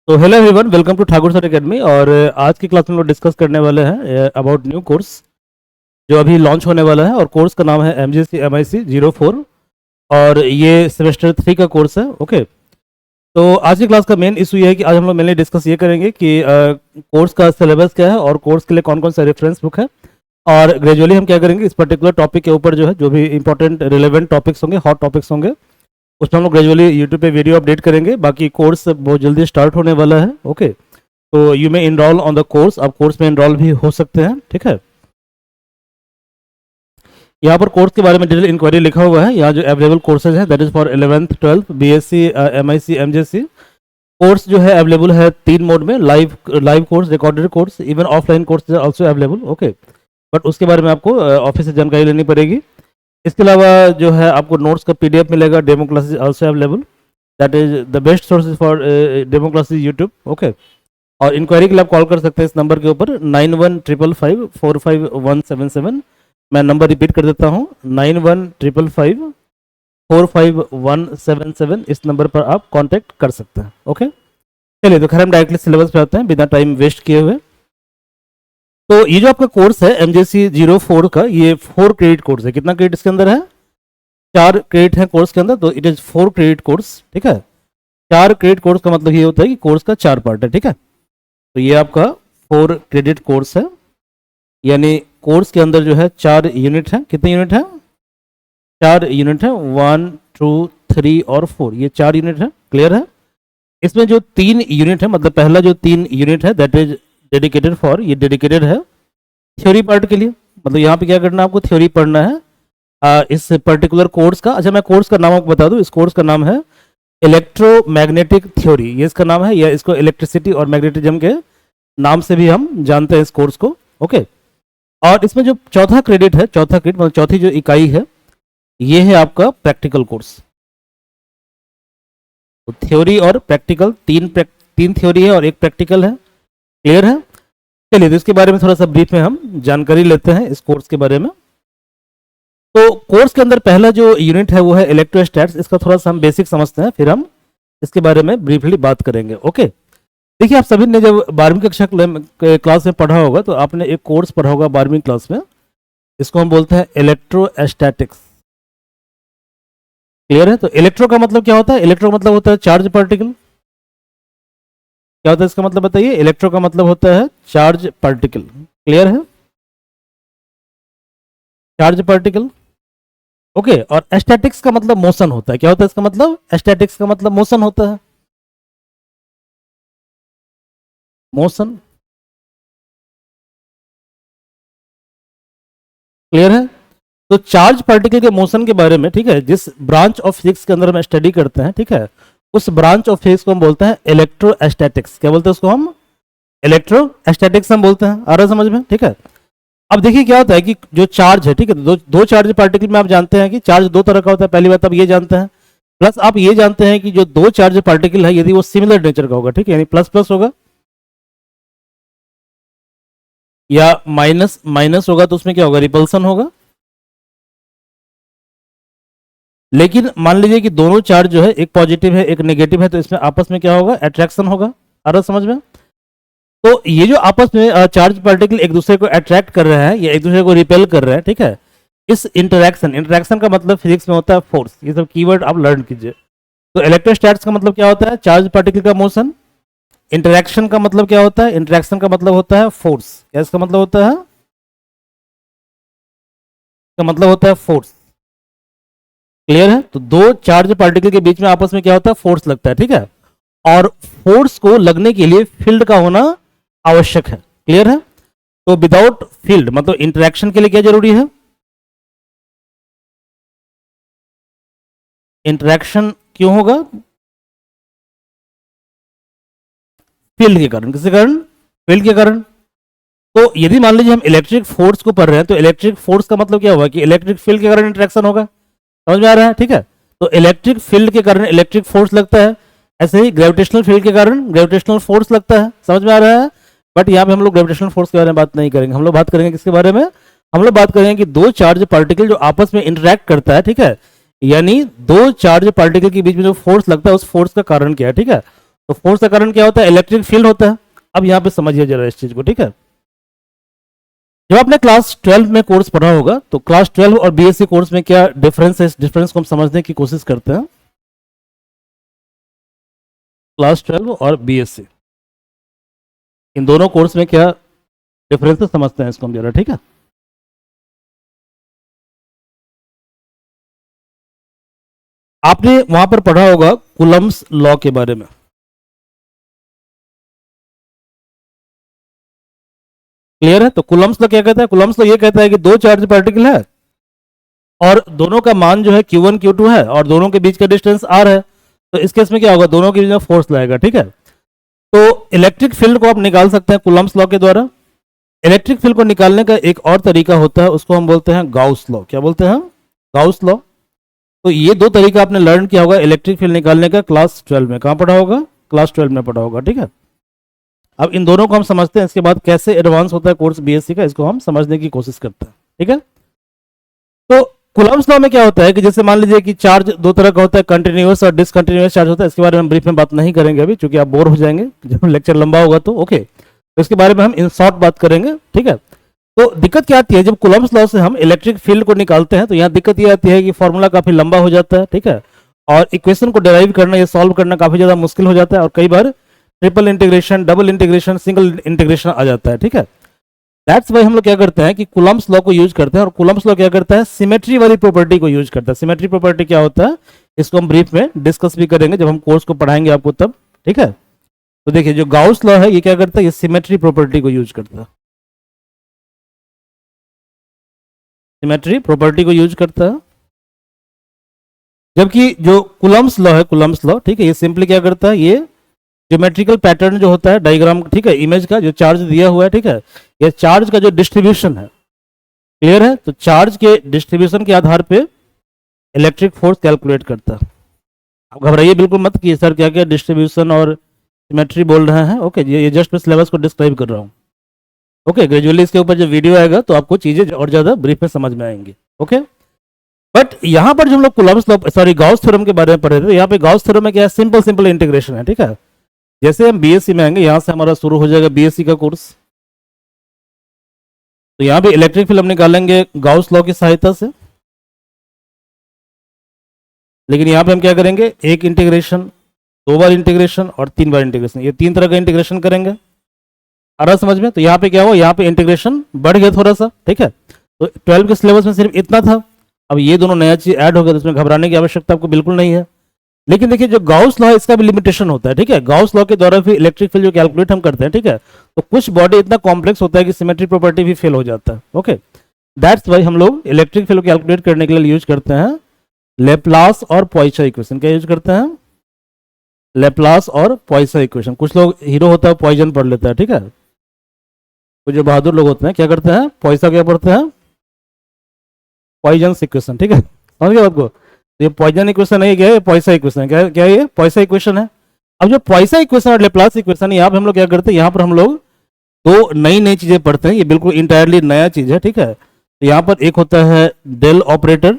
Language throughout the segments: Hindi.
तो hello everyone, welcome to Thakur sir academy. और आज की क्लास में लोग डिस्कस करने वाले हैं अबाउट न्यू कोर्स जो अभी लॉन्च होने वाला है। और कोर्स का नाम है MGC MIC 04 और ये सेमेस्टर 3 का कोर्स है। ओके, तो आज की क्लास का मेन इशू ये है कि आज हम लोग मेनली डिस्कस ये करेंगे कि कोर्स का सिलेबस क्या है और कोर्स के लिए कौन कौन सा रेफरेंस बुक है। और ग्रेजुअली हम क्या करेंगे, इस पर्टिकुलर टॉपिक के ऊपर जो है जो भी इंपॉर्टेंट रिलेवेंट टॉपिक्स होंगे, हॉट टॉपिक्स होंगे, उसमें हम लोग ग्रेजुअली यूट्यूब पे वीडियो अपडेट करेंगे। बाकी कोर्स बहुत जल्दी स्टार्ट होने वाला है। ओके, तो you may enroll on the course, आप कोर्स में इनरोल भी हो सकते हैं। ठीक है, यहाँ पर कोर्स के बारे में डिटेल इंक्वायरी लिखा हुआ है। यहाँ जो अवेलेबल कोर्सेज हैं that is for 11th 12th BSc MIC MJC। Course जो है अवेलेबल है 3 मोड में, live course, recorded course, even offline course also available. Okay, but उसके बारे में आपको ऑफिस से जानकारी लेनी पड़ेगी। इसके अलावा जो है आपको नोट्स का PDF मिलेगा। Demo classes also available, that is the best sources for demo classes YouTube. Okay, और इंक्वायरी के लिए आप कॉल कर सकते हैं इस नंबर के ऊपर 9155545177। मैं नंबर रिपीट कर देता हूँ, 9155545177। इस नंबर पर आप कांटेक्ट कर सकते हैं। ओके, चलिए तो खैर हम डायरेक्टली सिलेबस पे आते हैं बिना टाइम वेस्ट किए हुए। तो ये जो आपका कोर्स है MGC 04 का, ये 4 क्रेडिट कोर्स है। कितना क्रेडिट इसके अंदर है? 4 क्रेडिट है कोर्स के अंदर, तो इट इज 4 क्रेडिट कोर्स। ठीक है, 4 क्रेडिट कोर्स का मतलब ये होता है कि कोर्स का 4 पार्ट है। ठीक है, तो ये आपका 4 क्रेडिट कोर्स है, यानी कोर्स के अंदर जो है 4 यूनिट है। कितने यूनिट है? 4 यूनिट है, 1 2 3 और 4, ये 4 यूनिट है। क्लियर है? इसमें जो 3 यूनिट है, मतलब पहला जो 3 यूनिट है दैट इज डेडिकेटेड फॉर, ये डेडिकेटेड है थ्योरी पार्ट के लिए। मतलब यहाँ पे क्या करना है, आपको थ्योरी पढ़ना है इस पर्टिकुलर कोर्स का। अच्छा, मैं कोर्स का नाम आपको बता दूं, इस कोर्स का नाम है इलेक्ट्रोमैग्नेटिक थ्योरी, ये इसका नाम है, या इसको इलेक्ट्रिसिटी और मैग्नेटिज्म के नाम से भी हम जानते हैं इस कोर्स को। ओके, और इसमें जो चौथा क्रेडिट है, चौथा क्रेडिट मतलब चौथी जो इकाई है, ये है आपका प्रैक्टिकल कोर्स। तो थ्योरी और प्रैक्टिकल, तीन थ्योरी है और एक प्रैक्टिकल है। क्लियर है? चलिए तो इसके बारे में थोड़ा सा ब्रीफ में हम जानकारी लेते हैं इस कोर्स के बारे में। तो कोर्स के अंदर पहला जो यूनिट है वो है इलेक्ट्रोस्टैट्स। इसका थोड़ा सा हम बेसिक समझते हैं, फिर हम इसके बारे में ब्रीफली बात करेंगे। ओके, देखिए आप सभी ने जब 12वीं कक्षा क्लास में पढ़ा होगा तो आपने एक कोर्स पढ़ा होगा 12वीं क्लास में, इसको हम बोलते हैं इलेक्ट्रोस्टैटिक्स। क्लियर है? तो इलेक्ट्रो का मतलब क्या होता है? इलेक्ट्रो मतलब होता है चार्ज पार्टिकल। क्या होता है इसका मतलब बताइए? इलेक्ट्रो का मतलब होता है चार्ज पार्टिकल। क्लियर है? Charge particle. ओके, और एस्टैटिक्स का मतलब मोशन होता है। क्या होता है इसका मतलब? एस्टैटिक्स का मतलब मोशन होता है, मोशन। क्लियर है? तो चार्ज पार्टिकल के मोशन के बारे में, ठीक है, जिस ब्रांच ऑफ फिजिक्स के अंदर हम स्टडी करते हैं, ठीक है, उस ब्रांच ऑफ फिजिक्स को हम बोलते हैं इलेक्ट्रोस्टैटिक्स। क्या बोलते हैं उसको हम? इलेक्ट्रोस्टैटिक्स हम बोलते हैं। आ रहा है समझ में? ठीक है, अब देखिए क्या होता है कि जो चार्ज है, ठीक है, दो चार्ज पार्टिकल में आप जानते हैं कि चार्ज 2 तरह का होता है। पहली बात आप ये जानते हैं, प्लस आप ये जानते हैं कि जो 2 चार्ज पार्टिकल है यदि वो सिमिलर नेचर का होगा, ठीक है, यानी प्लस प्लस होगा या माइनस माइनस होगा, तो उसमें क्या होगा? रिपल्सन होगा। लेकिन मान लीजिए कि दोनों चार्ज जो है, एक पॉजिटिव है एक नेगेटिव है, तो इसमें आपस में क्या होगा? अट्रैक्शन होगा। आ रहा समझ में? तो ये जो आपस में चार्ज पार्टिकल एक दूसरे को अट्रैक्ट कर रहे हैं या एक दूसरे को रिपेल कर रहे हैं, ठीक है, इस इंटरैक्शन का मतलब फिजिक्स में होता है फोर्स। ये सब कीवर्ड आप लर्न कीजिए। तो इलेक्ट्रोस्टैट्स का मतलब क्या होता है? चार्ज पार्टिकल का मोशन। इंटरैक्शन का मतलब क्या होता है? इंटरैक्शन का मतलब होता है फोर्स। क्या इसका मतलब होता है? इसका मतलब होता है फोर्स। क्लियर है? तो 2 चार्ज पार्टिकल के बीच में आपस में क्या होता है? फोर्स लगता है। ठीक है, और फोर्स को लगने के लिए फील्ड का होना आवश्यक है। क्लियर है? तो विदाउट फील्ड मतलब इंटरैक्शन के लिए क्या जरूरी है? इंटरैक्शन क्यों होगा? फील्ड के कारण। किसके कारण? फील्ड के कारण। तो यदि मान लीजिए हम इलेक्ट्रिक फोर्स को पढ़ रहे हैं, तो इलेक्ट्रिक फोर्स का मतलब क्या होगा? कि इलेक्ट्रिक फील्ड के कारण इंटरेक्शन होगा। समझ में आ रहा है? ठीक है, तो इलेक्ट्रिक फील्ड के कारण इलेक्ट्रिक फोर्स लगता है, ऐसे ही ग्रेविटेशनल फील्ड के कारण ग्रेविटेशनल फोर्स लगता है। समझ में आ रहा है? बट यहाँ पे हम लोग ग्रेविटेशनल फोर्स के बारे में बात नहीं करेंगे। हम लोग बात करेंगे किसके बारे में? हम लोग बात करेंगे कि 2 चार्ज पार्टिकल जो आपस में इंटरेक्ट करता है, ठीक है, यानी 2 चार्ज पार्टिकल के बीच में जो फोर्स लगता है उस फोर्स का कारण क्या है। ठीक है, तो फोर्स का कारण क्या होता है? इलेक्ट्रिक फील्ड होता है। अब यहाँ पे समझिए जरा इस चीज को, ठीक है। जब आपने क्लास 12 में कोर्स पढ़ा होगा तो क्लास 12 और बीएससी कोर्स में क्या डिफरेंस है, इस डिफरेंस को हम समझने की कोशिश करते हैं। क्लास 12 और बीएससी, इन दोनों कोर्स में क्या डिफरेंसेस समझते हैं इसको हम जरा, ठीक है। आपने वहां पर पढ़ा होगा कूलम्ब्स लॉ के बारे में। क्लियर है? तो कूलम्ब्स लॉ क्या कहता है? कूलम्ब्स लॉ ये कहता है कि दो चार्ज पार्टिकल है और दोनों का मान जो है Q1 Q2 है और दोनों के बीच का डिस्टेंस R है, तो इस केस में क्या होगा? दोनों के बीच में फोर्स लगेगा, ठीक है। तो इलेक्ट्रिक फील्ड को आप निकाल सकते हैं कूलम्ब्स लॉ के द्वारा। इलेक्ट्रिक फील्ड को निकालने का एक और तरीका होता है, उसको हम बोलते हैं गाउस लॉ। क्या बोलते हैं? Gauss law. तो ये दो तरीका आपने लर्न किया होगा इलेक्ट्रिक फील्ड निकालने का क्लास 12 में। कहाँ पढ़ा होगा? क्लास 12 में पढ़ा होगा, ठीक है। अब इन दोनों को हम समझते हैं, इसके बाद कैसे एडवांस होता है कोर्स बीएससी का, इसको हम समझने की कोशिश करते हैं, ठीक है। तो कूलम्ब्स लॉ में क्या होता है कि जैसे मान लीजिए कि चार्ज दो तरह का होता है, कंटिन्यूअस और डिसकंटिन्यूअस चार्ज होता है। इसके बारे में हम ब्रीफ में बात नहीं करेंगे अभी, क्योंकि आप बोर हो जाएंगे जब लेक्चर लंबा होगा तो, ओके। तो इसके बारे में हम इन शॉर्ट बात करेंगे, ठीक है। तो दिक्कत क्या आती है जब कूलम्ब्स लॉ से हम इलेक्ट्रिक फील्ड को निकालते हैं, तो यहाँ दिक्कत ये आती है कि फॉर्मूला काफी लंबा हो जाता है, ठीक है, और इक्वेशन को डिराइव करना या सॉल्व करना काफी ज्यादा मुश्किल हो जाता है, और कई बार triple integration, double integration, single integration आ जाता है, ठीक है। दैट्स वाई हम लोग क्या करते हैं कि कूलम्ब्स लॉ को यूज करते हैं, और कूलम्ब्स लॉ क्या करता है? सिमेट्री वाली प्रॉपर्टी को यूज करता है। सिमेट्री प्रॉपर्टी क्या होता है इसको हम ब्रीफ में डिस्कस भी करेंगे जब हम कोर्स को पढ़ाएंगे आपको तब, ठीक है। तो देखिए जो गाउस लॉ है ये क्या करता है? ये सिमेट्री प्रॉपर्टी को यूज करता है। सिमेट्री प्रॉपर्टी को यूज करता है, जबकि जो कूलम्ब्स लॉ है, कूलम्ब्स लॉ, ठीक है, ये सिंपली क्या करता है? ये ज्योमेट्रिकल पैटर्न जो होता है डायग्राम, ठीक है, इमेज का जो चार्ज दिया हुआ है, ठीक है, ये चार्ज का जो डिस्ट्रीब्यूशन है, क्लियर है, तो चार्ज के डिस्ट्रीब्यूशन के आधार पे इलेक्ट्रिक फोर्स कैलकुलेट करता है। आप घबराइए बिल्कुल मत कि सर क्या क्या डिस्ट्रीब्यूशन और सिमेट्री बोल रहे हैं, ओके, ये जस्ट मैं सिलेबस को डिस्क्राइब कर रहा हूँ, ओके। ग्रेजुअली इसके ऊपर जब वीडियो आएगा तो आपको चीजें और ज्यादा ब्रीफ में समझ में आएंगी, ओके। बट यहाँ पर जो हम लोग Coulomb's law, sorry, Gauss theorem के बारे में पढ़े थे, यहाँ पे गाउस थ्योरम में क्या है? सिंपल सिंपल इंटीग्रेशन है, ठीक है। जैसे हम बीएससी में आएंगे, यहाँ से हमारा शुरू हो जाएगा बीएससी का कोर्स, तो यहाँ पे इलेक्ट्रिक फील्ड हम निकालेंगे गाउस लॉ की सहायता से। लेकिन यहाँ पे हम क्या करेंगे? एक इंटीग्रेशन, दो बार इंटीग्रेशन और तीन बार इंटीग्रेशन, ये तीन तरह का इंटीग्रेशन करेंगे। आ रहा समझ में? तो यहाँ पे क्या हुआ? यहाँ पे इंटीग्रेशन बढ़ गया थोड़ा सा, ठीक है। तो 12 के सिलेबस में सिर्फ इतना था, अब ये दोनों नया चीज ऐड हो गया, तो इसमें घबराने की आवश्यकता आपको बिल्कुल नहीं है। लेकिन देखिए जो गाउस लॉ है इसका भी लिमिटेशन होता है, ठीक है। गाउस लॉ के द्वारा फिर इलेक्ट्रिक फील्ड जो कैलकुलेट हम करते हैं, ठीक है, तो कुछ बॉडी इतना कॉम्प्लेक्स होता है कि सिमेट्री प्रॉपर्टी भी फेल हो जाता है, ओके। दैट्स वाई हम लोग इलेक्ट्रिक फील्ड को कैलकुलेट करने के लिए यूज करते हैं लेप्लास और पॉइसा इक्वेशन। क्या यूज करते हैं? लेप्लास और पॉइसा इक्वेशन। कुछ लोग हीरो होता है पॉइजन पढ़ लेता है, ठीक है। कुछ जो बहादुर लोग होते हैं क्या करते हैं? पॉइसा क्या पढ़ते हैं? पॉइजन इक्वेशन, ठीक है, समझ गए आपको? ये पॉइजन इक्वेशन है, क्या है? पॉइसा इक्वेशन है। क्या क्या ये पॉइसा इक्वेशन है? अब जो पॉइसा इक्वेशन और लेप्लास इक्वेशन है, यहाँ पे हम लोग क्या करते हैं? यहाँ पर हम लोग दो नई नई चीजें पढ़ते हैं, ये बिल्कुल इंटायरली नया चीज है, ठीक है। तो यहाँ पर एक होता है डेल ऑपरेटर,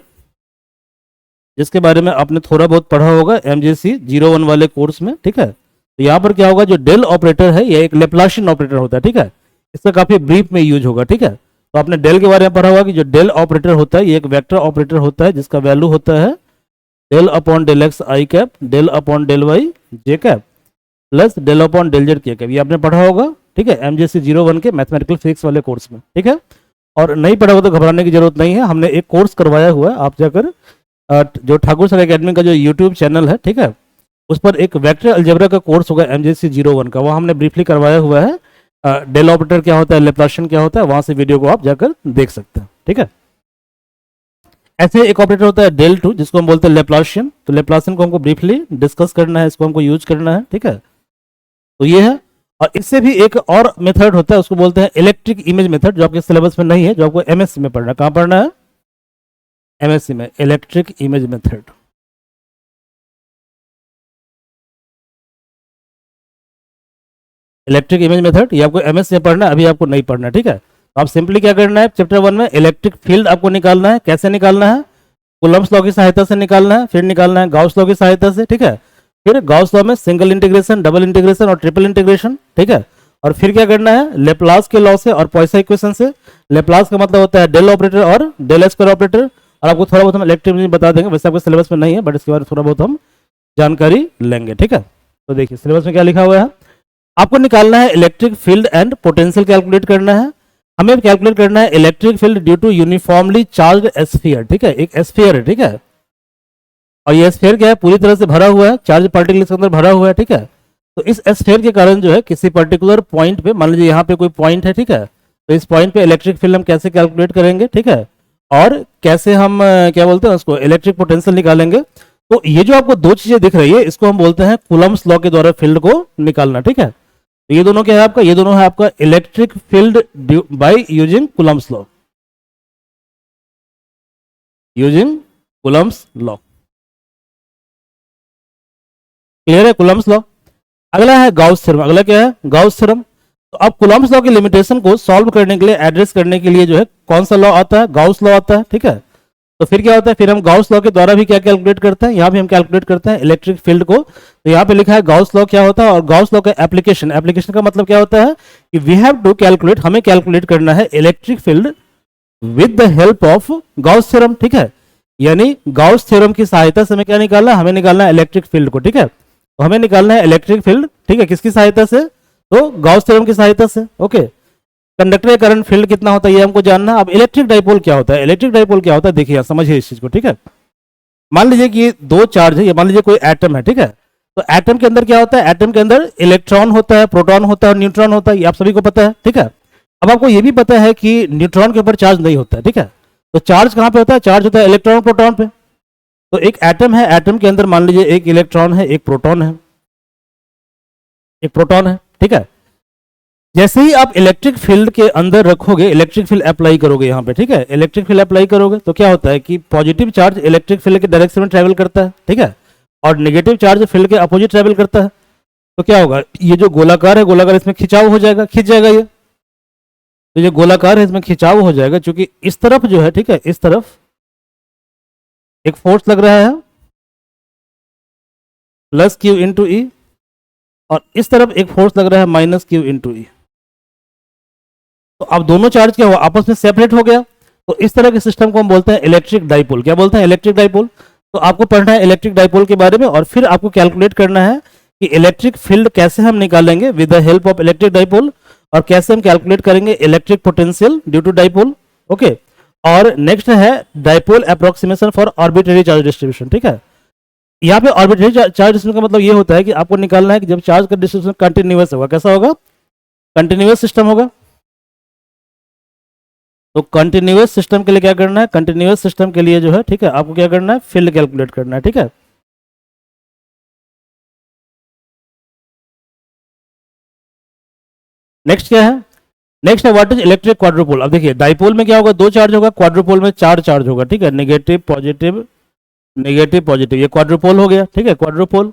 जिसके बारे में आपने थोड़ा बहुत पढ़ा होगा MJC 01 वाले कोर्स में, ठीक है। तो यहाँ पर क्या होगा? जो डेल ऑपरेटर है ये एक लेप्लाशियन ऑपरेटर होता है, ठीक है, इसका काफी ब्रीफ में यूज होगा, ठीक है। तो आपने डेल के बारे में पढ़ा होगा कि जो डेल ऑपरेटर होता है ये एक वेक्टर ऑपरेटर होता है, जिसका वैल्यू होता है del upon del x i cap, del upon del y j cap, plus del upon del z k cap. ये आपने पढ़ा होगा, ठीक है, MJC 01 के मैथमेटिकल फिजिक्स वाले कोर्स में, ठीक है। और नहीं पढ़ा होगा तो घबराने की जरूरत नहीं है, हमने एक कोर्स करवाया हुआ है, आप जाकर जो ठाकुर सर एकेडमी का जो यूट्यूब चैनल है, ठीक है, उस पर एक वेक्टर अलजेब्रा का कोर्स होगा MJC 01 का, वहाँ हमने ब्रीफली करवाया हुआ है डेल ऑपरेटर क्या होता है, लेप्लाशियन क्या होता है, वहां से वीडियो को आप जाकर देख सकते हैं, ठीक है। ऐसे एक ऑपरेटर होता है डेल 2, जिसको हम बोलते हैं लेप्लाशियन। तो लेप्लाशियन को हमको ब्रीफली डिस्कस करना है, इसको हमको यूज करना है, ठीक है। तो ये है, और इससे भी एक और मेथड होता है, उसको बोलते हैं इलेक्ट्रिक इमेज मेथड, जो आपके सिलेबस में नहीं है, जो आपको MSc में पढ़ना है। कहाँ पढ़ना है? MSc में, electric image method. Electric image method ये आपको MSc में पढ़ना है, अभी आपको नहीं पढ़ना है, ठीक है। तो आप सिंपली क्या करना है, चैप्टर 1 में इलेक्ट्रिक फील्ड आपको निकालना है। कैसे निकालना है? कूलम्ब्स लॉ की सहायता से निकालना है, फिर निकालना है गाउस लॉ की सहायता से, ठीक है। फिर गॉस लॉ में सिंगल इंटीग्रेशन, डबल इंटीग्रेशन और ट्रिपल इंटीग्रेशन, ठीक है। और फिर क्या करना है, लेप्लास के लॉ से और पॉइसन इक्वेशन से। लेप्लास का मतलब होता है डेल ऑपरेटर और डेल स्क्वायर ऑपरेटर, और आपको थोड़ा बहुत हम इलेक्ट्रिक बता देंगे, वैसे आपके सिलेबस में नहीं है, बट इसके बारे में थोड़ा बहुत हम जानकारी लेंगे, ठीक है। तो देखिए सिलेबस में क्या लिखा हुआ है, आपको निकालना है electric field and potential calculate करना है। हमें कैलकुलेट करना है electric field due to uniformly charge sphere, ठीक है, एक स्फीयर है, ठीक है। और ये स्फीयर क्या है, पूरी तरह से भरा हुआ है, चार्ज पार्टिकल इसके अंदर भरा हुआ है, ठीक है। तो इस स्फीयर के कारण जो है किसी पर्टिकुलर पॉइंट पे, मान लीजिए यहाँ पे कोई पॉइंट है, ठीक है, तो इस पॉइंट पे इलेक्ट्रिक फील्ड हम कैसे कैलकुलेट करेंगे, ठीक है, और कैसे हम क्या बोलते हैं उसको, इलेक्ट्रिक पोटेंशियल निकालेंगे। तो ये जो आपको दो चीजें दिख रही है, इसको हम बोलते हैं कूलम्ब्स लॉ के द्वारा फील्ड को निकालना, ठीक है। तो ये दोनों क्या है आपका, ये दोनों है आपका electric field by using Coulomb's law, using Coulomb's law. Clear है, कूलम्ब्स लॉ। अगला है गाउस थ्योरम, अगला क्या है, गाउस थ्योरम। तो अब कूलम्ब्स लॉ की लिमिटेशन को सॉल्व करने के लिए, एड्रेस करने के लिए जो है कौन सा लॉ आता है, गाउस लॉ आता है, ठीक है। तो फिर क्या होता है, फिर हम गाउस लॉ के द्वारा भी क्या कैलकुलेट करते हैं, यहाँ भी हम कैलकुलेट करते हैं इलेक्ट्रिक फील्ड को। तो यहाँ पे लिखा है गाउस लॉ क्या होता है, और गाउस लॉ का एप्लीकेशन, एप्लीकेशन का मतलब क्या होता है कि वी हैव टू कैलकुलेट, हमें कैलकुलेट करना है electric field with the help of Gauss theorem, ठीक है। यानी गाउस थ्योरम की सहायता से हमें क्या निकालना है, हमें निकालना है इलेक्ट्रिक फील्ड को, ठीक है। तो हमें निकालना है इलेक्ट्रिक फील्ड, ठीक है, किसकी सहायता से, तो गाउस थ्योरम की सहायता से, ओके। कंडक्टर का करंट फील्ड कितना होता है ये हमको जानना है। अब इलेक्ट्रिक डाइपोल क्या होता है, इलेक्ट्रिक डाइपोल क्या होता है, देखिए समझिए इस चीज को, ठीक है। मान लीजिए कि ये दो चार्ज है, ये मान लीजिए कोई एटम है, ठीक है। तो एटम के अंदर क्या होता है, एटम के अंदर इलेक्ट्रॉन होता है, प्रोटॉन होता है और न्यूट्रॉन होता है, ये आप सभी को पता है, ठीक है। अब आपको ये भी पता है कि न्यूट्रॉन के ऊपर चार्ज नहीं होता है, ठीक है। तो चार्ज कहाँ पे होता है, चार्ज होता है इलेक्ट्रॉन प्रोटॉन पे। तो एक एटम है, एटम के अंदर मान लीजिए एक इलेक्ट्रॉन है, एक प्रोटॉन है, एक प्रोटॉन है, ठीक है। जैसे ही आप इलेक्ट्रिक फील्ड के अंदर रखोगे, इलेक्ट्रिक फील्ड अप्लाई करोगे यहाँ पे, ठीक है, इलेक्ट्रिक फील्ड अप्लाई करोगे तो क्या होता है कि पॉजिटिव चार्ज इलेक्ट्रिक फील्ड के डायरेक्शन में ट्रेवल करता है, ठीक है, और नेगेटिव चार्ज फील्ड के अपोजिट ट्रेवल करता है। तो क्या होगा, ये जो गोलाकार है, गोलाकार इसमें खिंचाव हो जाएगा, खिंच जाएगा ये। तो ये गोलाकार है, इसमें खिंचाव हो जाएगा, क्योंकि इस तरफ जो है, ठीक है, इस तरफ एक फोर्स लग रहा है प्लस क्यू इंटू ई, और इस तरफ एक फोर्स लग रहा है माइनस क्यू इंटू ई। तो अब दोनों चार्ज क्या हुआ, आपस में सेपरेट हो गया। तो इस तरह के सिस्टम को हम बोलते हैं इलेक्ट्रिक डाइपोल। क्या बोलते हैं, इलेक्ट्रिक डाइपोल। तो आपको पढ़ना है इलेक्ट्रिक डाइपोल के बारे में, और फिर आपको कैलकुलेट करना है कि इलेक्ट्रिक फील्ड कैसे हम निकालेंगे with the help of electric dipole, और कैसे हम कैलकुलेट करेंगे electric potential due to dipole, okay. और नेक्स्ट है dipole approximation for arbitrary charge distribution, ठीक है। यहाँ पे आर्बिट्रेरी चार्ज डिस्ट्रीब्यूशन का मतलब ये होता है कि आपको निकालना है कि जब चार्ज का डिस्ट्रीब्यूशन कंटिन्यूअस होगा, कैसा होगा, कंटिन्यूअस सिस्टम होगा। तो कंटिन्यूअस सिस्टम के लिए क्या करना है, कंटिन्यूअस सिस्टम के लिए जो है, ठीक है, आपको क्या करना है, फील्ड कैलकुलेट करना है, ठीक है। नेक्स्ट क्या है, नेक्स्ट है व्हाट इज इलेक्ट्रिक क्वाड्रुपोल। अब देखिए डाइपोल में क्या होगा, दो चार्ज होगा, क्वाड्रुपोल में चार चार्ज होगा, ठीक है, नेगेटिव पॉजिटिव, नेगेटिव पॉजिटिव, ये क्वाड्रुपोल हो गया, ठीक है, क्वाड्रुपोल।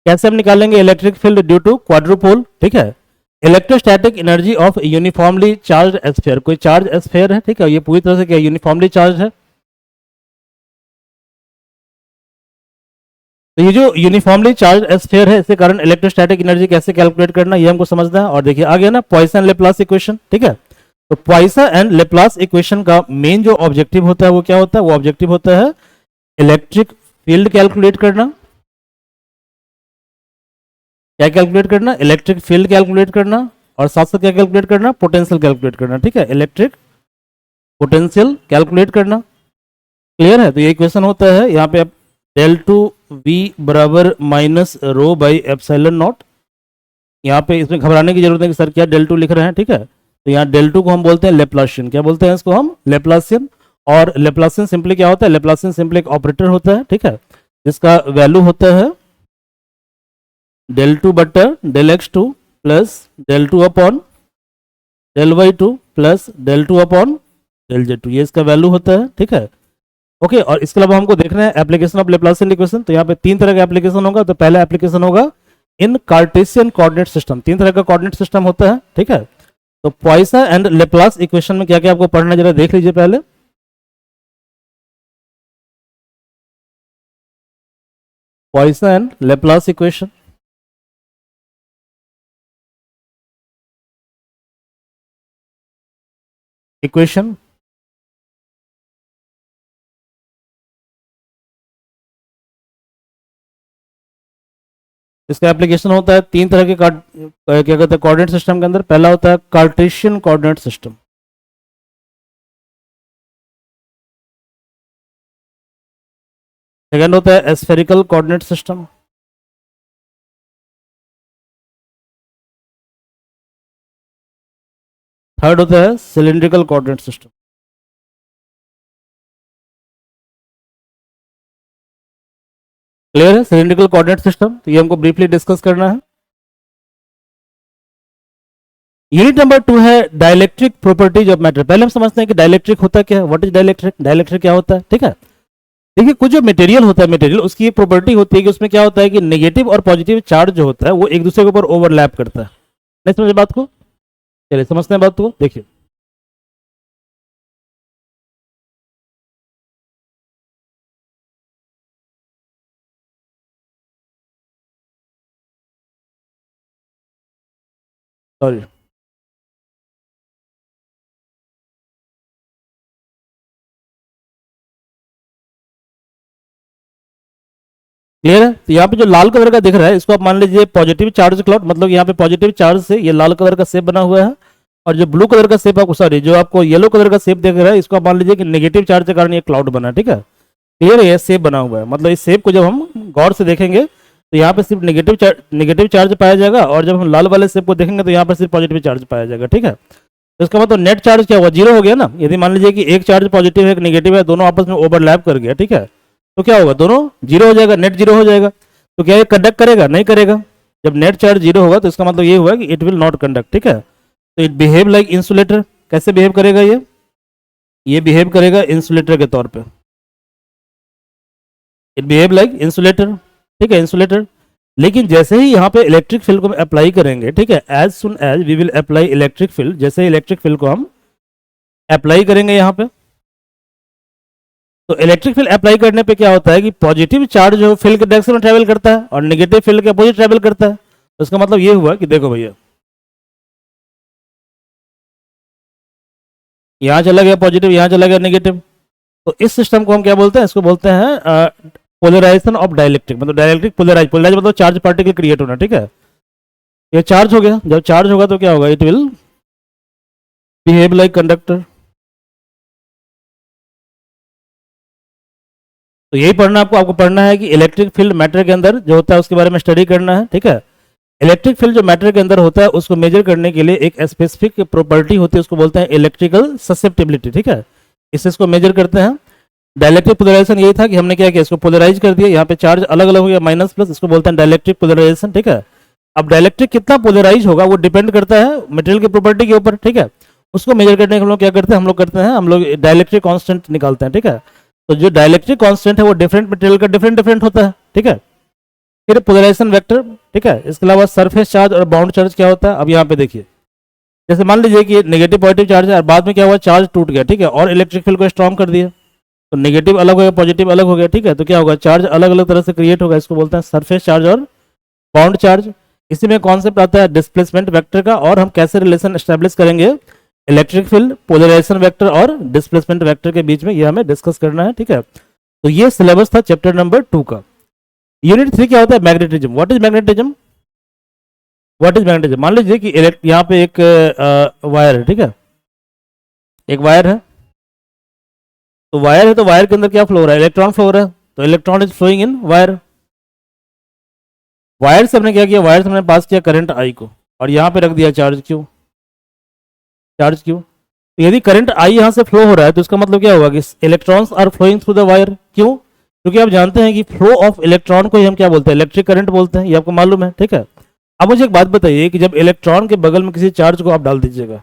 कैसे हम निकालेंगे electric field due to quadrupole, ठीक है। Electrostatic energy of uniformly charge sphere, कोई चार्ज स्फीयर है, ठीक है, ये पूरी तरह से क्या यूनिफॉर्मली चार्ज है। तो ये जो यूनिफॉर्मली चार्ज स्फीयर है, इसके कारण इलेक्ट्रोस्टैटिक एनर्जी कैसे कैलकुलेट करना, ये हमको समझना है। और देखिए आ गया ना पॉइसन लेप्लास इक्वेशन, ठीक है। तो पॉइसन एंड लेप्लास इक्वेशन का मेन जो ऑब्जेक्टिव होता है वो क्या होता है, वो ऑब्जेक्टिव होता है इलेक्ट्रिक फील्ड कैलकुलेट करना। क्या कैलकुलेट करना, इलेक्ट्रिक फील्ड कैलकुलेट करना, और साथ साथ क्या कैलकुलेट करना, पोटेंशियल कैलकुलेट करना, ठीक है, इलेक्ट्रिक पोटेंशियल कैलकुलेट करना। क्लियर है। तो ये इक्वेशन होता है यहाँ पे आप डेल टू वी बराबर minus rho by epsilon not. यहाँ पे इसमें घबराने की जरूरत है कि सर क्या डेल टू लिख रहे हैं, ठीक है। तो यहाँ डेल टू को हम बोलते हैं लेप्लासियन, क्या बोलते हैं इसको हम, लेप्लासियन। और लेप्लासियन सिंपली क्या होता है, लेप्लासियन सिंपली एक ऑपरेटर होता है, ठीक है, जिसका वैल्यू होता है डेल टू बटर del x two plus del two upon del y two plus del two upon del z two, ये इसका वैल्यू होता है, ठीक है, ओके। और इसके अलावा हमको देखना है एप्लीकेशन ऑफ लेप्लासियन इक्वेशन। तो यहाँ पे तीन तरह का एप्लीकेशन होगा। तो पहला एप्लीकेशन होगा इन कार्टेशियन कोऑर्डिनेट सिस्टम, तीन तरह का कोऑर्डिनेट सिस्टम होता है, ठीक है। तो पॉइसन एंड लेप्लास इक्वेशन में क्या क्या आपको पढ़ना, जरा देख लीजिए पहले। पॉइसन लेप्लास इक्वेशन, इक्वेशन इसका एप्लीकेशन होता है तीन तरह के क्या कहते हैं कोऑर्डिनेट सिस्टम के अंदर। पहला होता है कार्टेशियन कोऑर्डिनेट सिस्टम, सेकंड होता है स्फेरिकल कोऑर्डिनेट सिस्टम, थर्ड होता है सिलिंड्रिकल कोऑर्डिनेट सिस्टम। क्लियर है सिलिंड्रिकल कोऑर्डिनेट सिस्टम? तो ये हमको ब्रीफली डिस्कस करना है। यूनिट नंबर 2 है डाइलेक्ट्रिक प्रॉपर्टीज ऑफ मैटर। पहले हम समझते हैं कि डाइलेक्ट्रिक होता क्या है, व्हाट इज डाइलेक्ट्रिक, डाइलेक्ट्रिक क्या होता है, ठीक है। देखिए कुछ जो मटेरियल होता है, मटेरियल उसकी एक प्रॉपर्टी होती है कि उसमें क्या होता है कि नेगेटिव और पॉजिटिव चार्ज जो होता है वो एक दूसरे के ऊपर ओवरलैप करता है। नहीं समझे बात को? चलिए समझते हैं बात को। देखिए सॉरी, क्लियर है। तो यहाँ पे जो लाल कलर का दिख रहा है इसको आप मान लीजिए पॉजिटिव चार्ज क्लाउड, मतलब यहाँ पे पॉजिटिव चार्ज से ये लाल कलर का शेप बना हुआ है। और जो ब्लू कलर का शेप आपको, सॉरी जो आपको येलो कलर का शेप दिख रहा है इसको आप मान लीजिए कि नेगेटिव चार्ज के कारण ये क्लाउड बना है, ठीक है। क्लियर है, ये शेप बना हुआ है। मतलब इस शेप को जब हम गौर से देखेंगे तो यहाँ पे सिर्फ नेगेटिव चार्ज पाया जाएगा, और जब हम लाल वाले शेप को देखेंगे तो यहाँ पर सिर्फ पॉजिटिव चार्ज पाया जाएगा, ठीक है। तो इसका मतलब नेट चार्ज क्या हुआ, जीरो हो गया ना। यदि मान लीजिए कि एक चार्ज पॉजिटिव है एक नेगेटिव है, दोनों आपस में ओवरलैप कर गया, ठीक है, तो क्या होगा, दोनों जीरो हो जाएगा, नेट जीरो हो जाएगा। तो क्या ये कंडक्ट करेगा? नहीं करेगा। जब नेट चार्ज जीरो होगा तो इसका मतलब ये हुआ कि इट विल नॉट कंडक्ट, ठीक है। तो इट बिहेव लाइक इंसुलेटर। कैसे बिहेव करेगा ये बिहेव करेगा इंसुलेटर के तौर पे। इट बिहेव लाइक इंसुलेटर, ठीक है, इंसुलेटर। लेकिन जैसे ही यहाँ पे इलेक्ट्रिक फील्ड को हम अप्लाई करेंगे, ठीक है, as soon as we will apply electric field, जैसे इलेक्ट्रिक फील्ड को हम अप्लाई करेंगे यहाँ पे, तो इलेक्ट्रिक फील्ड अप्लाई करने पे क्या होता है कि पॉजिटिव चार्ज जो फील्ड के डायरेक्शन में ट्रेवल करता है और नेगेटिव फील्ड के अपोजिट ट्रेवल करता है। तो इसका मतलब ये हुआ कि देखो भैया यहाँ चला गया पॉजिटिव, यहाँ चला गया नेगेटिव। तो इस सिस्टम को हम क्या बोलते हैं, इसको बोलते हैं पोलराइजेशन ऑफ डाइलेक्ट्रिक। मतलब डाइलेक्ट्रिक पोलराइज मतलब चार्ज पार्टिकल क्रिएट होना, ठीक है। ये चार्ज हो गया, जब चार्ज होगा तो क्या होगा, it will behave like conductor. तो यही पढ़ना आपको पढ़ना है कि इलेक्ट्रिक फील्ड मैटर के अंदर जो होता है उसके बारे में स्टडी करना है, ठीक है। इलेक्ट्रिक फील्ड जो मैटर के अंदर होता है उसको मेजर करने के लिए एक स्पेसिफिक प्रॉपर्टी होती है, उसको बोलते हैं इलेक्ट्रिकल ससेप्टिबिलिटी, ठीक है। इसको मेजर करते हैं। डाइलेक्ट्रिक पोलराइजेशन यही था कि हमने क्या किया, इसको पोलराइज कर दिया, यहाँ पे चार्ज अलग अलग हो गया माइनस प्लस, इसको बोलते हैं डाइलेक्ट्रिक पोलराइजेशन, ठीक है। अब डाइलेक्ट्रिक कितना पोलराइज होगा वो डिपेंड करता है मटेरियल की प्रॉपर्टी के ऊपर, ठीक है। उसको मेजर करने के हम लोग क्या करते हैं, हम लोग डाइलेक्ट्रिक कांस्टेंट निकालते हैं, ठीक है। तो जो डाइलेक्ट्रिक कांस्टेंट है वो डिफरेंट मटेरियल का डिफरेंट होता है, ठीक है। फिर पोलराइजेशन वेक्टर, ठीक है। इसके अलावा सरफेस चार्ज और बाउंड चार्ज क्या होता है। अब यहाँ पे देखिए, जैसे मान लीजिए कि नेगेटिव पॉजिटिव चार्ज है और बाद में क्या हुआ, चार्ज टूट गया, ठीक है, और इलेक्ट्रिक फील्ड को स्ट्रॉन्ग कर दिया, तो नेगेटिव अलग हो गया पॉजिटिव अलग हो गया, ठीक है। तो क्या होगा, चार्ज अलग अलग तरह से क्रिएट होगा, इसको बोलते हैं सरफेस चार्ज और बाउंड चार्ज। इसी में कॉन्सेप्ट आता है डिस्प्लेसमेंट वेक्टर का, और हम कैसे रिलेशन एस्टेब्लिश करेंगे इलेक्ट्रिक फील्ड, पोलराइजेशन वेक्टर और डिस्प्लेसमेंट वेक्टर के बीच में, ये हमें डिस्कस करना है, ठीक है। तो ये सिलेबस था चैप्टर नंबर 2 का। यूनिट 3 क्या होता है, magnetism. What is magnetism, what is magnetism. मान लीजिए कि यहाँ पे एक वायर है, ठीक है, एक वायर है। तो वायर है, तो वायर के अंदर क्या फ्लो हो रहा है, इलेक्ट्रॉन फ्लो हो रहा है। तो electron is flowing in wire. Wire से हमने क्या किया, वायर से हमने पास किया करंट आई को, और यहाँ पे रख दिया चार्ज क्यू, चार्ज क्यू। तो यदि करंट आई यहाँ से फ्लो हो रहा है तो इसका मतलब क्या होगा कि electrons are flowing through the wire. क्यों? क्योंकि आप जानते हैं कि फ्लो ऑफ इलेक्ट्रॉन को ही हम क्या बोलते हैं, इलेक्ट्रिक करंट बोलते हैं, ये आपको मालूम है, ठीक है। अब मुझे एक बात बताइए कि जब इलेक्ट्रॉन के बगल में किसी चार्ज को आप डाल दीजिएगा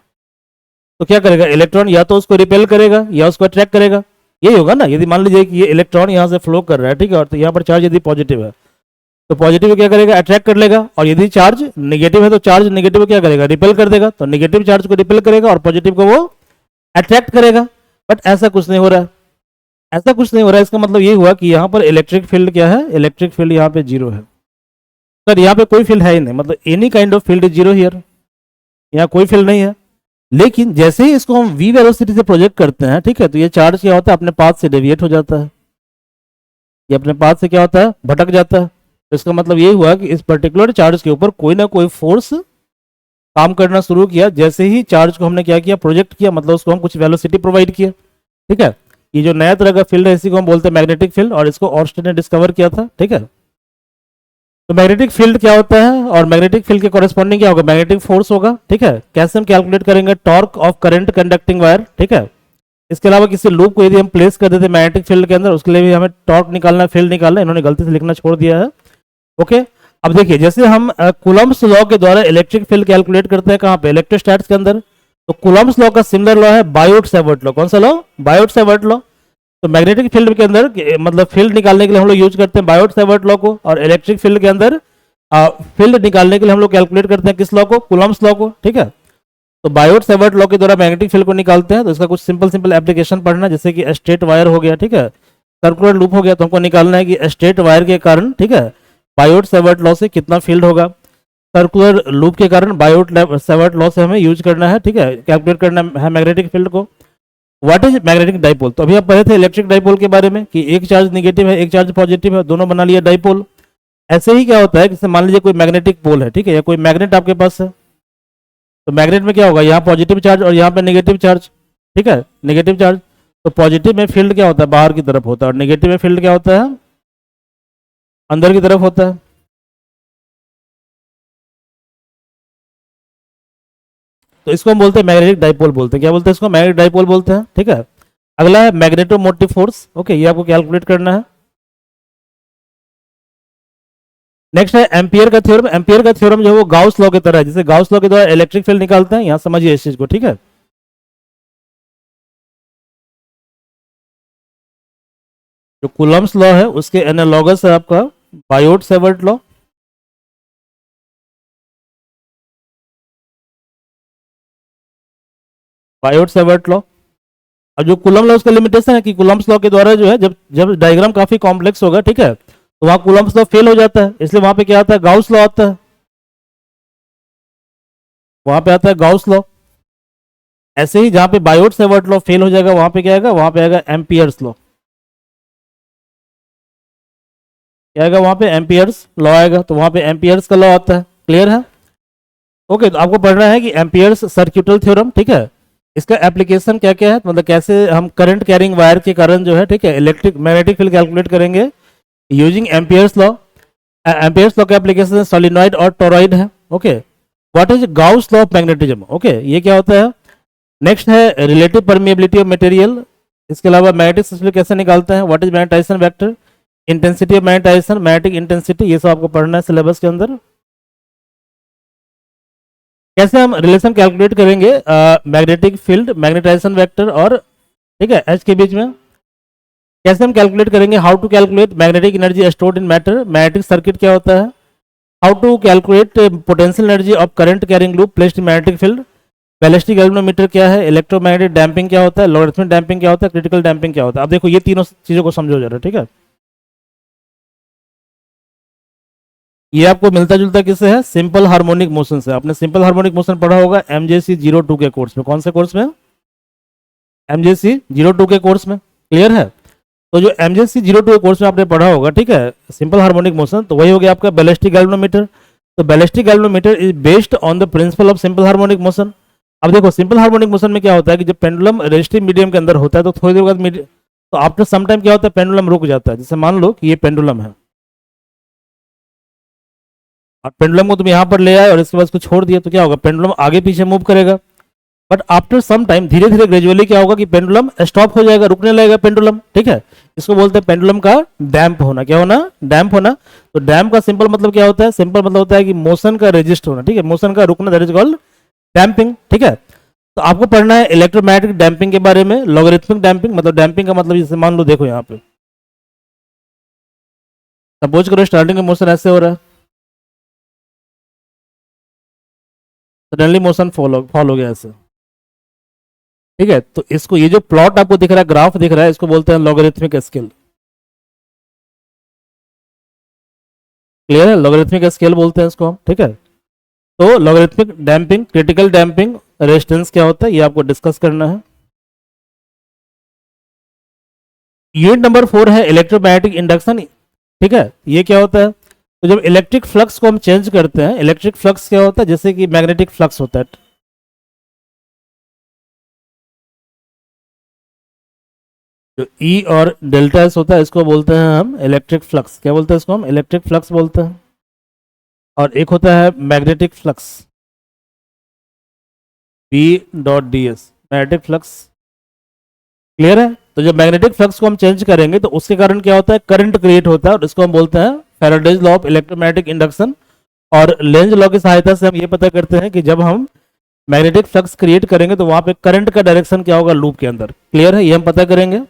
तो क्या करेगा, इलेक्ट्रॉन या तो उसको रिपेल करेगा या उसको अट्रैक्ट करेगा, यही होगा ना। यदि मान लीजिए कि ये इलेक्ट्रॉन यहाँ से फ्लो कर रहा है, ठीक है, और तो यहाँ पर चार्ज यदि पॉजिटिव है तो पॉजिटिव क्या करेगा, अट्रैक्ट कर लेगा, और यदि चार्ज नेगेटिव है तो चार्ज नेगेटिव क्या करेगा, रिपेल कर देगा। तो नेगेटिव चार्ज को रिपेल करेगा और पॉजिटिव को वो अट्रैक्ट करेगा। बट ऐसा कुछ नहीं हो रहा है, ऐसा कुछ नहीं हो रहा है, इसका मतलब ये हुआ कि यहाँ पर इलेक्ट्रिक फील्ड क्या है, इलेक्ट्रिक फील्ड यहाँ पे जीरो है सर, यहाँ पे कोई फील्ड है ही नहीं, मतलब any kind of field is zero here, यहाँ कोई फील्ड नहीं है। लेकिन जैसे ही इसको हम वी वेलोसिटी से प्रोजेक्ट करते हैं, ठीक है, तो ये चार्ज क्या होता है, अपने पाथ से डेविएट हो जाता है, ये अपने पाथ से क्या होता है, भटक जाता है। तो इसका मतलब ये हुआ कि इस पर्टिकुलर चार्ज के ऊपर कोई ना कोई फोर्स काम करना शुरू किया, जैसे ही चार्ज को हमने क्या किया, प्रोजेक्ट किया, मतलब उसको हम कुछ वेलोसिटी प्रोवाइड किया, ठीक है। ये जो नया तरह का फील्ड है इसी को हम बोलते हैं मैग्नेटिक फील्ड, और इसको ऑर्स्टेड ने डिस्कवर किया था, ठीक है। तो मैग्नेटिक फील्ड क्या होता है, और मैग्नेटिक फील्ड के कॉरेस्पॉन्डिंग क्या होगा, मैग्नेटिक फोर्स होगा, ठीक है। कैसे हम कैलकुलेट करेंगे, torque of current conducting wire, ठीक है। इसके अलावा किसी लूप को यदि हम प्लेस कर देते मैग्नेटिक फील्ड के अंदर, उसके लिए भी हमें टॉर्क निकालना है, फील्ड निकालना है, इन्होंने गलती से लिखना छोड़ दिया है, ओके। अब देखिए, जैसे हम कूलम्ब्स लॉ के द्वारा इलेक्ट्रिक फील्ड कैलकुलेट करते हैं, कहाँ पे, इलेक्ट्रोस्टैट्स के अंदर। तो कूलम्ब्स लॉ का सिमिलर लॉ है बायोट-सैवर्ट लॉ, कौन सा लॉ, बायोट-सैवर्ट लॉ। तो मैग्नेटिक फील्ड के अंदर मतलब फील्ड निकालने के लिए हम लोग यूज करते हैं बायोट-सैवर्ट लॉ को, और इलेक्ट्रिक फील्ड के अंदर फील्ड निकालने के लिए हम लोग कैलकुलेट करते हैं किस लॉ को, कूलम्ब्स लॉ को, ठीक है। तो बायोट-सैवर्ट लॉ के द्वारा मैग्नेटिक फील्ड को निकालते हैं। तो इसका कुछ सिंपल सिंपल एप्लीकेशन पढ़ना, जैसे कि स्ट्रेट वायर हो गया, ठीक है, सर्कुलर लूप हो गया, तो हमको निकालना है कि स्ट्रेट वायर के कारण, ठीक है, बायोट-सैवर्ट लॉ से कितना फील्ड होगा। सर्कुलर लूप के कारण बायोट-सैवर्ट लॉ से हमें यूज करना है, ठीक है, कैलकुलेट करना है मैग्नेटिक फील्ड को। व्हाट इज मैग्नेटिक डाइपोल, तो अभी आप पढ़े थे इलेक्ट्रिक डाइपोल के बारे में कि एक चार्ज निगेटिव है, एक चार्ज पॉजिटिव है, दोनों बना लिया डाइपोल। ऐसे ही क्या होता है, जैसे मान लीजिए कोई मैग्नेटिक पोल है, ठीक है, या कोई मैग्नेट आपके पास है, तो मैग्नेट में क्या होगा, यहाँ पॉजिटिव चार्ज और यहाँ पे नेगेटिव चार्ज, ठीक है, नेगेटिव चार्ज। तो पॉजिटिव में फील्ड क्या होता है, बाहर की तरफ होता है, और नेगेटिव में फील्ड क्या होता है, अंदर की तरफ होता है। तो इसको हम बोलते हैं मैग्नेटिक डाइपोल बोलते हैं, क्या बोलते हैं इसको, मैग्नेटिक डाइपोल बोलते हैं, ठीक है। अगला है मैग्नेटोमोटिव फोर्स, ओके, ये आपको कैलकुलेट करना है। नेक्स्ट है एम्पियर का थ्योरम। एम्पियर का थ्योरम जो है वो गाउस लॉ की तरह है, जैसे गाउस लॉ के द्वारा इलेक्ट्रिक फील्ड निकालते हैं, यहाँ समझिए इस चीज को, ठीक है। जो कूलम्ब्स लॉ है उसके एनालॉगस है आपका बायोट-सैवर्ट लॉ। Biot-Savart law. और जो कूलम लॉ उसका लिमिटेशन है कि कूलम्ब्स लॉ के द्वारा जो है, जब जब डायग्राम काफी कॉम्प्लेक्स होगा, ठीक है, तो वहां कूलम्ब्स लॉ फेल हो जाता है, इसलिए वहां पे क्या आता है, गाउस लॉ आता है, वहां पे आता है गाउस लॉ। ऐसे ही जहां पे बायोट-सैवर्ट लॉ फेल हो जाएगा, वहां पे क्या आएगा, वहां पे आएगा एम्पियर्स लॉ, क्या आएगा वहां पे, एम्पियर्स लॉ आएगा, तो वहां पे एम्पियर्स का लॉ आता है, क्लियर है, ओके। तो आपको पढ़ना है कि एम्पियर्स सर्किटल थ्योरम, ठीक है, इसका एप्लीकेशन क्या क्या है, मतलब कैसे हम करंट कैरिंग वायर के कारण जो है, ठीक है, इलेक्ट्रिक मैग्नेटिक फील्ड कैलकुलेट करेंगे using Ampere's law. Ampere's law का एप्लीकेशन सोलिनॉइड और टोरॉइड है, okay. What is Gauss law of magnetism, okay, ये क्या होता है। नेक्स्ट है रिलेटिव परमिएबिलिटी ऑफ मटेरियल। इसके अलावा मैग्नेटिक सर्किट कैसे निकालते हैं, what is magnetization vector, intensity of magnetization, magnetic intensity, ये सब आपको पढ़ना है सिलेबस के अंदर। कैसे हम रिलेशन कैलकुलेट करेंगे मैग्नेटिक फील्ड, मैग्नेटाइजेशन वेक्टर और, ठीक है, एच के बीच में कैसे हम कैलकुलेट करेंगे, how to calculate magnetic energy stored in matter, magnetic circuit क्या होता है, how to calculate potential energy of current carrying loop placed in magnetic field, ballistic galvanometer क्या है, इलेक्ट्रोमैग्नेटिक डैम्पिंग क्या होता है, लॉगरिथमिक डैम्पिंग क्या होता है, क्रिटिकल डैम्पिंग क्या होता है। अब देखो ये तीनों चीजों को समझो जरा, ठीक है। ये आपको मिलता जुलता किससे है, सिंपल हार्मोनिक मोशन से। आपने सिंपल हार्मोनिक मोशन पढ़ा होगा एमजेसी 02 के कोर्स में, कौन से कोर्स में, एमजेसी 02 के कोर्स में, क्लियर है। तो जो एमजेसी 02 के कोर्स में आपने पढ़ा होगा, ठीक है, सिंपल हार्मोनिक मोशन, तो वही हो गया आपका बैलिस्टिक गैल्वेनोमीटर। तो ballistic galvanometer is based on the principle of simple harmonic motion. अब देखो सिंपल हार्मोनिक मोशन में क्या होता है कि जब पेंडुलम रेजिस्टिव मीडियम के अंदर होता है, तो थोड़ी देर बाद तो आफ्टर सम टाइम क्या होता है, पेंडुलम रुक जाता है। जैसे मान लो कि ये पेंडुलम है, और पेंडुलम को तुम यहाँ पर ले आए और इसके बाद उसको छोड़ दिया, तो क्या होगा, पेंडुलम आगे पीछे मूव करेगा, बट आफ्टर सम टाइम धीरे धीरे ग्रेजुअली क्या होगा कि पेंडुलम स्टॉप हो जाएगा, रुकने लगेगा पेंडुलम, ठीक है। इसको बोलते हैं पेंडुलम का डैम्प होना, क्या होना, डैम्प होना। तो डैम्प का सिंपल मतलब क्या होता है, सिंपल मतलब होता है कि मोशन का रेजिस्ट होना, ठीक है, मोशन का रुकना, दैट इज कॉल्ड डैम्पिंग, ठीक है। तो आपको पढ़ना है इलेक्ट्रोमैग्नेटिक डैम्पिंग के बारे में, लॉगरिथमिक डैम्पिंग, मतलब डैम्पिंग का मतलब जैसे मान लो, देखो यहाँ पे सपोज करो स्टार्टिंग में मोशन ऐसे हो रहा है, सडनली मोशन फॉल हो गया ऐसे, ठीक है, तो इसको ये जो प्लॉट आपको दिख रहा है, ग्राफ दिख रहा है, इसको बोलते हैं लॉगरिथमिक स्केल। क्लियर है, लॉगरिथमिक स्केल बोलते हैं इसको हम। ठीक है, तो logarithmic damping, critical damping, resistance क्या होता है ये आपको डिस्कस करना है। यूनिट नंबर 4 है इलेक्ट्रोमैग्नेटिक इंडक्शन। ठीक है, ये क्या होता है, तो जब इलेक्ट्रिक फ्लक्स को हम चेंज करते हैं, इलेक्ट्रिक फ्लक्स क्या होता है, जैसे कि मैग्नेटिक फ्लक्स होता है। जो ई और डेल्टा एस होता है इसको बोलते हैं हम इलेक्ट्रिक फ्लक्स। क्या बोलते हैं इसको हम, इलेक्ट्रिक फ्लक्स बोलते हैं। और एक होता है magnetic flux, B dot D S, magnetic flux. Clear है, तो जब मैग्नेटिक फ्लक्स को हम चेंज करेंगे तो उसके कारण क्या होता है, करंट क्रिएट होता है, और इसको हम बोलते हैं Faraday's law of electromagnetic induction. और लेंज लॉ की सहायता से हम ये पता करते हैं कि जब हम मैग्नेटिक फ्लक्स क्रिएट करेंगे तो वहां पे करंट का डायरेक्शन क्या होगा लूप के अंदर। क्लियर है, ये हम पता करेंगे।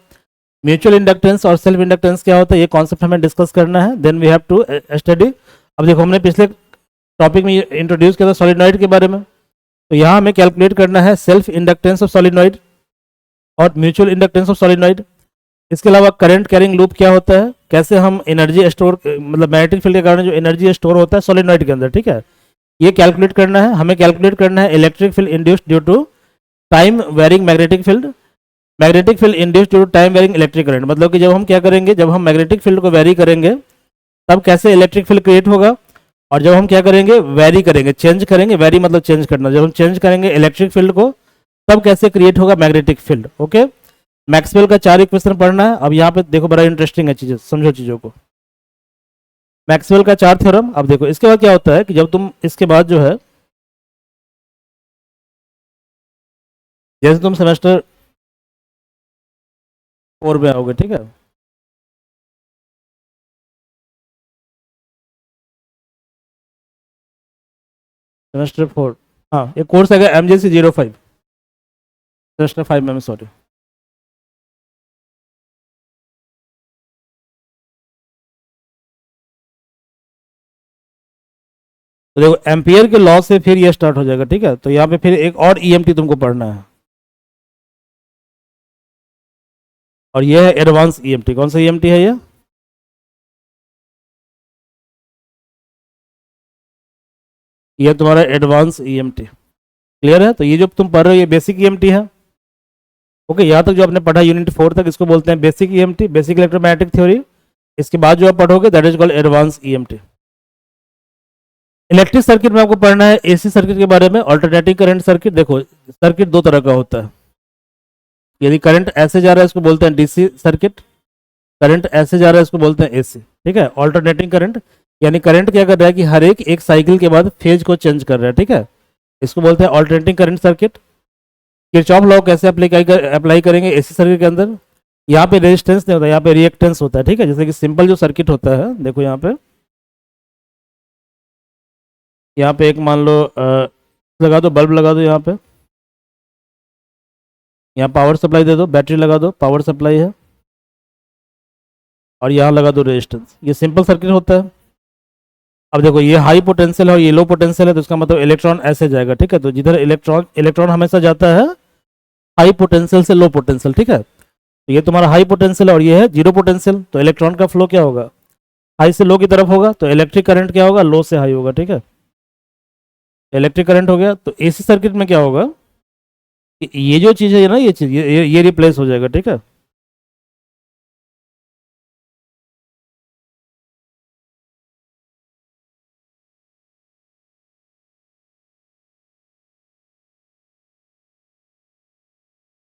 म्यूचुअल इंडक्टेंस और सेल्फ इंडक्टेंस क्या होता है, ये कॉन्सेप्ट हमें डिस्कस करना है, then we have to study. अब देखो, हमने पिछले टॉपिक में इंट्रोड्यूस किया था सॉलिनॉइड के बारे में, तो यहाँ हमें कैलकुलेट करना है सेल्फ इंडक्टेंस ऑफ सॉलिनॉइड और म्यूचुअल इंडक्टेंस ऑफ सॉलिनॉइड। इसके अलावा करंट कैरिंग लूप क्या होता है, कैसे हम एनर्जी स्टोर, मतलब मैग्नेटिक फील्ड के कारण जो एनर्जी स्टोर होता है सॉलिनॉइड के अंदर। ठीक है, ये कैलकुलेट करना है हमें। कैलकुलेट करना है electric field induced due to time varying magnetic field, magnetic field induced due to time varying electric current. मतलब कि जब हम क्या करेंगे, जब हम मैग्नेटिक फील्ड को वेरी करेंगे तब कैसे इलेक्ट्रिक फील्ड क्रिएट होगा, और जब हम क्या करेंगे, वेरी करेंगे, चेंज करेंगे, वेरी मतलब चेंज करना, जब हम चेंज करेंगे इलेक्ट्रिक फील्ड को तब कैसे क्रिएट होगा मैग्नेटिक फील्ड। ओके, मैक्सवेल का 4 इक्वेशन पढ़ना है। अब यहाँ पे देखो, बड़ा इंटरेस्टिंग है चीजें, समझो चीजों को। मैक्सवेल का 4 थ्योरम। अब देखो इसके बाद क्या होता है कि जब तुम इसके बाद जो है, जैसे तुम सेमेस्टर 4 में आओगे, ठीक है, सेमेस्टर 4, हाँ, एक कोर्स है MJC 05, सेमेस्टर 5 में, सॉरी। तो देखो एम्पियर के लॉ से फिर ये स्टार्ट हो जाएगा। ठीक है, तो यहाँ पे फिर एक और ईएमटी तुमको पढ़ना है, और ये है एडवांस ईएमटी। कौन सा ईएमटी है ये तुम्हारा एडवांस ईएमटी। क्लियर है, तो ये जो तुम पढ़ रहे हो ये बेसिक ईएमटी है। ओके, यहाँ तक जो आपने पढ़ा यूनिट 4 तक, इसको बोलते हैं basic EMT, basic electromagnetic theory. इसके बाद जो आप पढ़ोगे that is called advance EMT. Electric circuit में आपको पढ़ना है एसी सर्किट के बारे में, अल्टरनेटिंग करंट सर्किट। देखो सर्किट दो तरह का होता है, यदि करंट ऐसे जा रहा है इसको बोलते हैं डीसी सर्किट, करंट ऐसे जा रहा है इसको बोलते हैं एसी। ठीक है, अल्टरनेटिंग करंट यानी करंट क्या कर रहा है कि हर एक साइकिल के बाद फेज को चेंज कर रहा है। ठीक है, इसको बोलते हैं alternating current circuit. Kirchhoff law कैसे अप्लाई करेंगे एसी सर्किट के अंदर, यहाँ पे रेजिस्टेंस नहीं होता, यहाँ पे रिएक्टेंस होता है। ठीक है, जैसे कि सिंपल जो सर्किट होता है, देखो यहाँ पे एक मान लो लगा दो, बल्ब लगा दो, यहाँ पावर सप्लाई दे दो, बैटरी लगा दो, पावर सप्लाई है, और यहाँ लगा दो रेजिस्टेंस। ये सिंपल सर्किट होता है। अब देखो ये हाई पोटेंशियल है और ये लो पोटेंशियल है, तो इसका मतलब इलेक्ट्रॉन ऐसे जाएगा। ठीक है, तो जिधर इलेक्ट्रॉन हमेशा जाता है हाई पोटेंशियल से लो पोटेंशियल। ठीक है, तो ये तुम्हारा हाई पोटेंशियल और ये है जीरो पोटेंशियल, तो इलेक्ट्रॉन का फ्लो क्या होगा, हाई से लो की तरफ होगा, तो इलेक्ट्रिक करंट क्या होगा, लो से हाई होगा। ठीक है, इलेक्ट्रिक करंट हो गया। तो एसी सर्किट में क्या होगा, ये जो चीज़ है ना, ये चीज़ ये रिप्लेस हो जाएगा। ठीक है,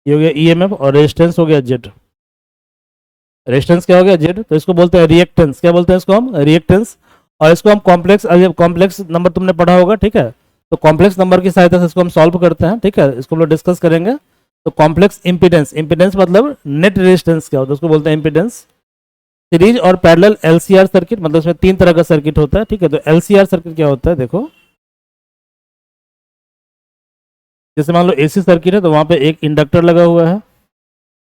ये हो गया ईएमएफ, और रेजिस्टेंस हो गया जेड। रेजिस्टेंस क्या हो गया, जेड, तो इसको बोलते हैं रिएक्टेंस। क्या बोलते हैं इसको हम, रिएक्टेंस। और इसको हम कॉम्प्लेक्स नंबर तुमने पढ़ा होगा। ठीक है, तो कॉम्प्लेक्स नंबर की सहायता से इसको हम सॉल्व करते हैं। ठीक है, इसको हम लोग डिस्कस करेंगे। तो कॉम्प्लेक्स इंपीडेंस, इंपीडेंस मतलब नेट रेजिस्टेंस क्या होता है, उसको बोलते हैं इंपीडेंस। सीरीज और पैरेलल एलसीआर सर्किट, मतलब इसमें 3 तरह का सर्किट होता है। ठीक है, तो एलसीआर सर्किट क्या होता है, देखो जैसे मान लो एसी सर्किट है, तो वहां पे एक इंडक्टर लगा हुआ है,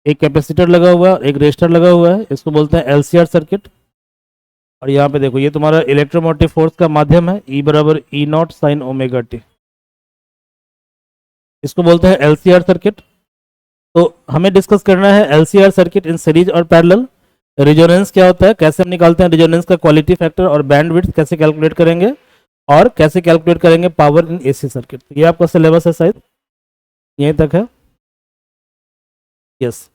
एक कैपेसिटर लगा हुआ है, एक रेजिस्टर लगा हुआ है, इसको बोलते हैं एलसीआर सर्किट। और यहाँ पे देखो ये तुम्हारा इलेक्ट्रोमोटिव फोर्स का माध्यम है, ई बराबर ई नॉट साइन ओमेगा टी, इसको बोलते हैं एलसीआर सर्किट। तो हमें डिस्कस करना है एलसीआर सर्किट इन सीरीज और पैरेलल। रेजोनेंस क्या होता है, कैसे हम निकालते हैं रेजोनेंस का क्वालिटी फैक्टर, और बैंडविड्थ कैसे कैलकुलेट करेंगे, और कैसे कैलकुलेट करेंगे पावर इन एसी सर्किट। तो ये आपका सिलेबस है शायद, यहीं तक है। यस,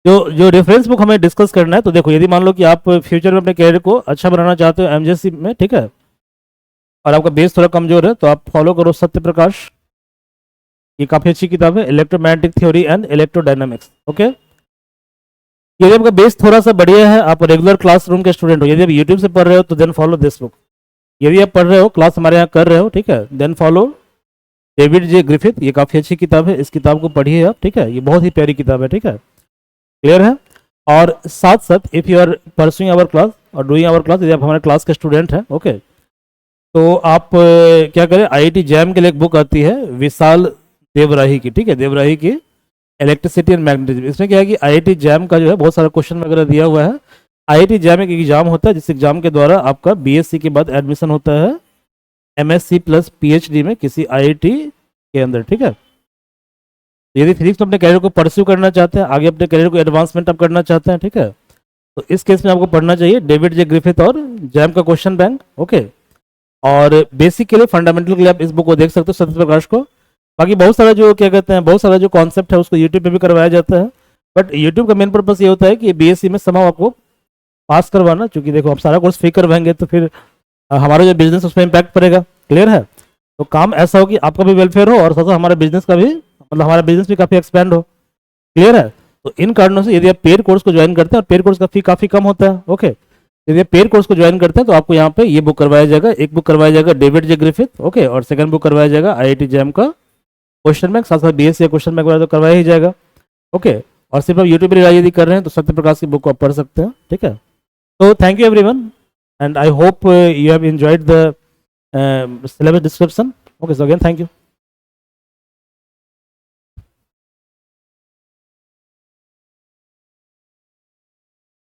जो जो रेफरेंस बुक हमें डिस्कस करना है, तो देखो यदि मान लो कि आप फ्यूचर में अपने कैरियर को अच्छा बनाना चाहते हो एमजेसी में, ठीक है, और आपका बेस थोड़ा कमजोर है, तो आप फॉलो करो सत्य प्रकाश। ये काफ़ी अच्छी किताब है, electromagnetic theory and electrodynamics. Okay, यदि आपका बेस थोड़ा सा बढ़िया है, आप रेगुलर क्लासरूम के स्टूडेंट हो, यदि आप यूट्यूब से पढ़ रहे हो तो देन फॉलो दिस बुक। यदि आप पढ़ रहे हो, क्लास हमारे यहाँ कर रहे हो, ठीक है, then follow David J Griffith. ये काफ़ी अच्छी किताब है, इस किताब को पढ़िए आप, ठीक है, ये बहुत ही प्यारी किताब है, ठीक है, क्लियर है। और साथ साथ if you are pursuing our class और डूइंग आवर क्लास, यदि आप हमारे क्लास के स्टूडेंट हैं, ओके, तो आप क्या करें, आईआईटी जैम के लिए एक बुक आती है विशाल देवराही की, ठीक है, देवराही की इलेक्ट्रिसिटी एंड मैग्नेटिज्म। इसमें क्या है कि आईआईटी जैम का जो है बहुत सारा क्वेश्चन वगैरह दिया हुआ है। आईआईटी जैम एक एग्जाम होता है जिस एग्जाम के द्वारा आपका बीएससी के बाद एडमिशन होता है एमएससी प्लस पीएचडी में किसी आईआईटी के अंदर, ठीक है। यदि फिजिक्स में अपने करियर को परस्यू करना चाहते हैं, आगे अपने करियर को एडवांसमेंट आप करना चाहते हैं, ठीक है, तो इस केस में आपको पढ़ना चाहिए डेविड जे ग्रिफिथ और जैम का क्वेश्चन बैंक। ओके, और बेसिक के लिए, फंडामेंटल के लिए आप इस बुक को देख सकते हो, सत्य प्रकाश को। बाकी बहुत सारा जो क्या कहते हैं, बहुत सारा जो कॉन्सेप्ट है उसको यूट्यूब पे भी करवाया जाता है, बट यूट्यूब का मेन पर्पस ये होता है कि बीएससी में समाव आपको पास करवाना, क्योंकि देखो आप सारा कोर्स फ्री करवाएंगे तो फिर हमारा जो बिजनेस उस पर इम्पैक्ट पड़ेगा, क्लियर है। तो काम ऐसा हो कि आपका भी वेलफेयर हो और साथ साथ हमारा बिजनेस का भी, मतलब हमारा बिजनेस भी काफ़ी एक्सपेंड हो, क्लियर है। तो इन कारणों से यदि आप पेड कोर्स को ज्वाइन करते हैं, और पेड कोर्स का फी काफ़ी कम होता है, ओके, यदि आप पेड कोर्स को ज्वाइन करते हैं तो आपको यहाँ पे ये बुक करवाया जाएगा, एक बुक करवाया जाएगा डेविड जे ग्रिफिथ, ओके, और सेकंड बुक करवाया जाएगा आईआईटी जैम का क्वेश्चन बैंक, साथ साथ बीएससी क्वेश्चन बैंक तो करवाया ही जाएगा, ओके। और सिर्फ आप यूट्यूब पर रिवाइज यदि कर रहे हैं तो सत्य प्रकाश की बुक को आप पढ़ सकते हैं, ठीक है। तो thank you everyone, and I hope you have enjoyed the syllabus description. Okay, so again, thank you.